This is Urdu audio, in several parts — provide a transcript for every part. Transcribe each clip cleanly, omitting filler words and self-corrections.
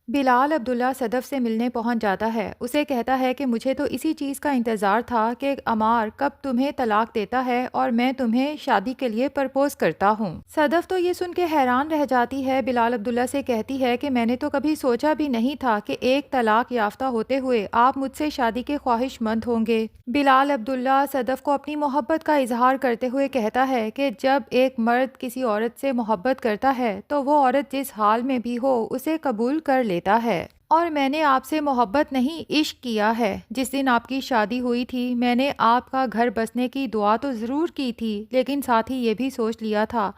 بلال عبداللہ صدف سے ملنے پہنچ جاتا ہے۔ اسے کہتا ہے کہ مجھے تو اسی چیز کا انتظار تھا کہ عمار کب تمہیں طلاق دیتا ہے اور میں تمہیں شادی کے لیے پرپوز کرتا ہوں۔ صدف تو یہ سن کے حیران رہ جاتی ہے، بلال عبداللہ سے کہتی ہے کہ میں نے تو کبھی سوچا بھی نہیں تھا کہ ایک طلاق یافتہ ہوتے ہوئے آپ مجھ سے شادی کے خواہش مند ہوں گے۔ بلال عبداللہ صدف کو اپنی محبت کا اظہار کرتے ہوئے کہتا ہے کہ جب ایک مرد کسی عورت سے محبت کرتا ہے تو وہ عورت جس حال میں بھی ہو اسے قبول کر لیتا ہے، اور میں نے آپ سے محبت نہیں عشق کیا ہے۔ جس دن آپ کی شادی ہوئی تھی میں نے آپ کا گھر بسنے کی دعا تو ضرور کی تھی، لیکن ساتھ ہی یہ بھی سوچ لیا تھا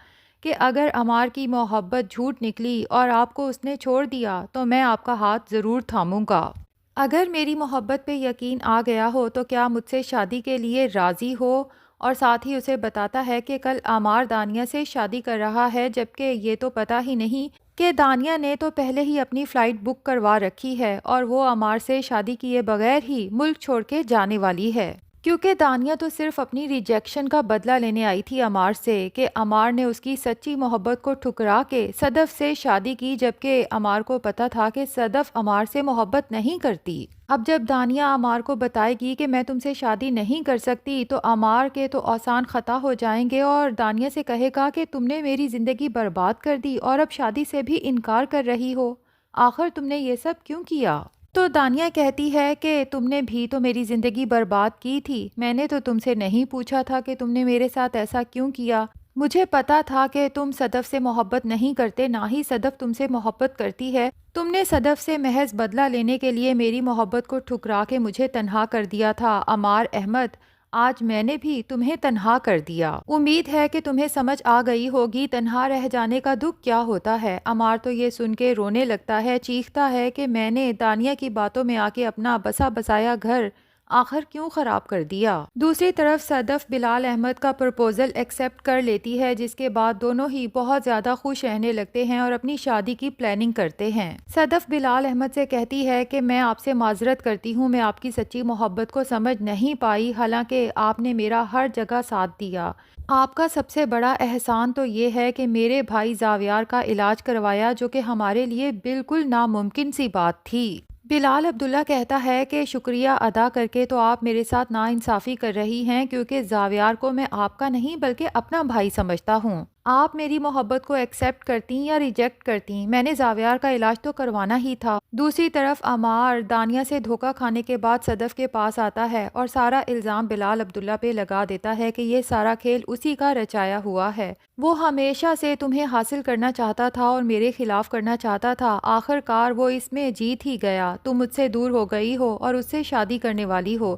کہ اگر عمار کی محبت جھوٹ نکلی اور آپ کو اس نے چھوڑ دیا تو میں آپ کا ہاتھ ضرور تھاموں گا۔ اگر میری محبت پہ یقین آ گیا ہو تو کیا مجھ سے شادی کے لیے راضی ہو؟ اور ساتھ ہی اسے بتاتا ہے کہ کل عمار دانیہ سے شادی کر رہا ہے، جبکہ یہ تو پتہ ہی نہیں کہ دانیہ نے تو پہلے ہی اپنی فلائٹ بک کروا رکھی ہے اور وہ عمار سے شادی کیے بغیر ہی ملک چھوڑ کے جانے والی ہے، کیونکہ دانیہ تو صرف اپنی ریجیکشن کا بدلہ لینے آئی تھی عمار سے کہ عمار نے اس کی سچی محبت کو ٹھکرا کے صدف سے شادی کی، جبکہ عمار کو پتا تھا کہ صدف عمار سے محبت نہیں کرتی۔ اب جب دانیہ عمار کو بتائے گی کہ میں تم سے شادی نہیں کر سکتی تو عمار کے تو آسان خطا ہو جائیں گے اور دانیہ سے کہے گا کہ تم نے میری زندگی برباد کر دی اور اب شادی سے بھی انکار کر رہی ہو، آخر تم نے یہ سب کیوں کیا؟ تو دانیہ کہتی ہے کہ تم نے بھی تو میری زندگی برباد کی تھی، میں نے تو تم سے نہیں پوچھا تھا کہ تم نے میرے ساتھ ایسا کیوں کیا، مجھے پتا تھا کہ تم صدف سے محبت نہیں کرتے، نہ ہی صدف تم سے محبت کرتی ہے، تم نے صدف سے محض بدلہ لینے کے لیے میری محبت کو ٹھکرا کے مجھے تنہا کر دیا تھا۔ عمار احمد، آج میں نے بھی تمہیں تنہا کر دیا۔ امید ہے کہ تمہیں سمجھ آ گئی ہوگی تنہا رہ جانے کا دکھ کیا ہوتا ہے۔ عمار تو یہ سن کے رونے لگتا ہے، چیختا ہے کہ میں نے دانیہ کی باتوں میں آ کے اپنا بسا بسایا گھر آخر کیوں خراب کر دیا۔ دوسری طرف صدف بلال احمد کا پرپوزل ایکسیپٹ کر لیتی ہے، جس کے بعد دونوں ہی بہت زیادہ خوش رہنے لگتے ہیں اور اپنی شادی کی پلاننگ کرتے ہیں۔ صدف بلال احمد سے کہتی ہے کہ میں آپ سے معذرت کرتی ہوں، میں آپ کی سچی محبت کو سمجھ نہیں پائی، حالانکہ آپ نے میرا ہر جگہ ساتھ دیا۔ آپ کا سب سے بڑا احسان تو یہ ہے کہ میرے بھائی زاویار کا علاج کروایا، جو کہ ہمارے لیے بالکل ناممکن سی بات تھی۔ بلال عبداللہ کہتا ہے کہ شکریہ ادا کر کے تو آپ میرے ساتھ ناانصافی کر رہی ہیں، کیونکہ زاویار کو میں آپ کا نہیں بلکہ اپنا بھائی سمجھتا ہوں۔ آپ میری محبت کو ایکسیپٹ کرتی یا ریجیکٹ کرتی، میں نے زاویار کا علاج تو کروانا ہی تھا۔ دوسری طرف عمار دانیہ سے دھوکہ کھانے کے بعد صدف کے پاس آتا ہے اور سارا الزام بلال عبداللہ پہ لگا دیتا ہے کہ یہ سارا کھیل اسی کا رچایا ہوا ہے، وہ ہمیشہ سے تمہیں حاصل کرنا چاہتا تھا اور میرے خلاف کرنا چاہتا تھا، آخر کار وہ اس میں جیت ہی گیا، تم مجھ سے دور ہو گئی ہو اور اس سے شادی کرنے والی ہو۔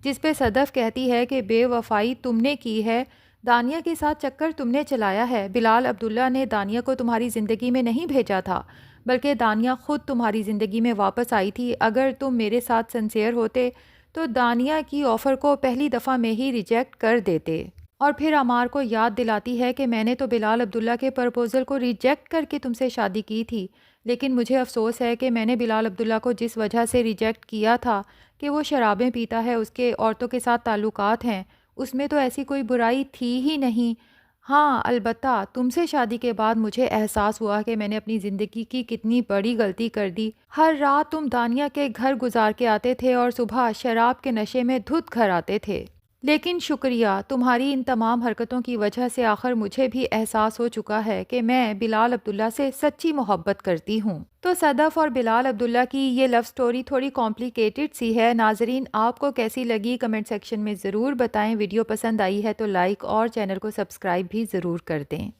جس پہ صدف کہتی ہے کہ بے وفائی تم نے کی ہے، دانیہ کے ساتھ چکر تم نے چلایا ہے، بلال عبداللہ نے دانیہ کو تمہاری زندگی میں نہیں بھیجا تھا، بلکہ دانیہ خود تمہاری زندگی میں واپس آئی تھی۔ اگر تم میرے ساتھ سنسیئر ہوتے تو دانیہ کی آفر کو پہلی دفعہ میں ہی ریجیکٹ کر دیتے۔ اور پھر عمار کو یاد دلاتی ہے کہ میں نے تو بلال عبداللہ کے پرپوزل کو ریجیکٹ کر کے تم سے شادی کی تھی، لیکن مجھے افسوس ہے کہ میں نے بلال عبداللہ کو جس وجہ سے ریجیکٹ کیا تھا کہ وہ شرابیں پیتا ہے، اس کے عورتوں کے ساتھ تعلقات ہیں، اس میں تو ایسی کوئی برائی تھی ہی نہیں۔ ہاں البتہ تم سے شادی کے بعد مجھے احساس ہوا کہ میں نے اپنی زندگی کی کتنی بڑی غلطی کر دی۔ ہر رات تم دانیہ کے گھر گزار کے آتے تھے اور صبح شراب کے نشے میں دھت گھر آتے تھے، لیکن شکریہ، تمہاری ان تمام حرکتوں کی وجہ سے آخر مجھے بھی احساس ہو چکا ہے کہ میں بلال عبداللہ سے سچی محبت کرتی ہوں۔ تو صدف اور بلال عبداللہ کی یہ لو سٹوری تھوڑی کمپلیکیٹڈ سی ہے۔ ناظرین، آپ کو کیسی لگی کمنٹ سیکشن میں ضرور بتائیں، ویڈیو پسند آئی ہے تو لائک اور چینل کو سبسکرائب بھی ضرور کر دیں۔